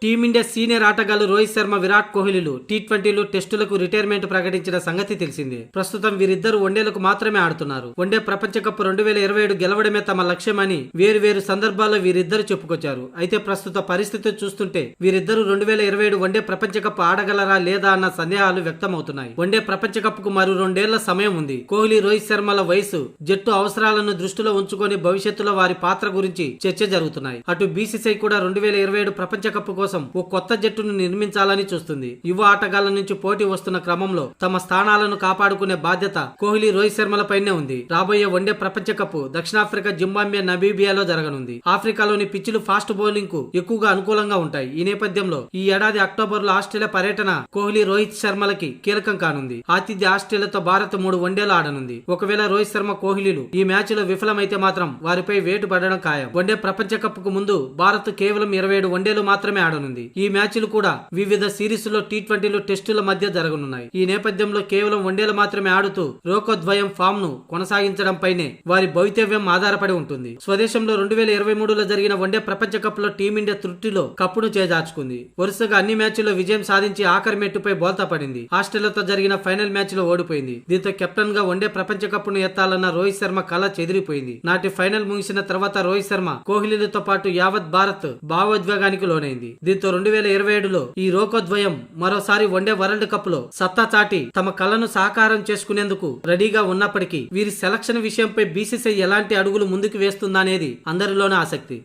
Team India senior ఆటగాళ్లు Rohit Sharma, Virat కోహ్లీలు టీ20లు, టెస్టులకు retirement ప్రకటించిన సంగతి తెలిసిందే. ప్రస్తుతం వీరిద్దరూ వన్డేలకు మాత్రమే ఆడుతున్నారు. వన్డే ప్రపంచ కప్ 2027 గెలవడమే తమ లక్ష్యమని వేరు సందర్భాల్లో వీరిద్దరు చెప్పుకొచ్చారు. అయితే ప్రస్తుత పరిస్థితి చూస్తుంటే వీరిద్దరూ 2027 వన్డే ప్రపంచ కప్ ఆడగలరా లేదా అన్న సందేహాలు వ్యక్తమవుతున్నాయి. వన్డే ప్రపంచ కప్ కు మరో 2 ఏళ్ల సమయం ఉంది. కోహ్లీ, రోహిత్ శర్మల వయసు, జట్టు అవసరాలను దృష్టిలో ఉంచుకొని భవిష్యత్తులో వారి పాత్ర గురించి చర్చ జరుగుతున్నాయి. అటు బీసీసీఐ కూడా 2027 ప్రపంచ కప్ కోసం ఓ కొత్త జట్టును నిర్మించాలని చూస్తుంది. యువ ఆటగాళ్ల నుంచి పోటీ వస్తున్న క్రమంలో తమ స్థానాలను కాపాడుకునే బాధ్యత కోహ్లీ, రోహిత్ శర్మలపైనే ఉంది. రాబోయే వన్డే ప్రపంచ కప్ దక్షిణాఫ్రికా, జింబాబ్వే, నమీబియాలో జరగనుంది. ఆఫ్రికాలోని పిచ్చులు ఫాస్ట్ బౌలింగ్ కు ఎక్కువగా అనుకూలంగా ఉంటాయి. ఈ నేపథ్యంలో ఈ ఏడాది అక్టోబర్ లో ఆస్ట్రేలియా పర్యటన కోహ్లీ, రోహిత్ శర్మలకి కీలకం కానుంది. ఆతిథ్య ఆస్ట్రేలియాతో భారత్ 3 వన్డేలు ఆడనుంది. ఒకవేళ రోహిత్ శర్మ, కోహ్లీలు ఈ మ్యాచ్ లో విఫలమైతే మాత్రం వారిపై వేటు పడడం ఖాయం. వన్డే ప్రపంచ కప్ కు ముందు భారత్ కేవలం 27 వన్డేలు మాత్రమే ఆడనుంది. ఈ మ్యాచ్లు కూడా వివిధ సిరీస్ లో టీ20లు, టెస్టుల మధ్య జరగనున్నాయి. ఈ నేపథ్యంలో కేవలం వన్డేలు మాత్రమే ఆడుతూ రోకోద్వయం ఫామ్ ను కొనసాగించడంపైనే వారి భవితవ్యం ఆధారపడి ఉంటుంది. స్వదేశంలో 2023లో జరిగిన వన్డే ప్రపంచ కప్ లో టీమిండియా త్రుటిలో కప్పును చేజార్చుకుంది. వరుసగా అన్ని మ్యాచ్ల్లో విజయం సాధించి ఆఖరి మెట్టుపై బోల్తా పడింది. ఆస్ట్రేలియాతో జరిగిన ఫైనల్ మ్యాచ్ లో ఓడిపోయింది. దీంతో కెప్టెన్ గా వన్డే ప్రపంచ కప్ ను ఎత్తాలన్న రోహిత్ శర్మ కల చెదిరిపోయింది. నాటి ఫైనల్ ముగిసిన తర్వాత రోహిత్ శర్మ, కోహ్లీలతో పాటు యావత్ భారత్ భావోద్వేగానికి లోనైంది. దీంతో 2027లో ఈ రోకోద్వయం మరోసారి వన్డే వరల్డ్ కప్ లో సత్తా చాటి తమ కలను సాకారం చేసుకునేందుకు రెడీగా ఉన్నప్పటికీ వీరి సెలక్షన్ విషయంపై బీసీసీఐ ఎలాంటి అడుగులు ముందుకు వేస్తుందనేది అందరిలోనే ఆసక్తి.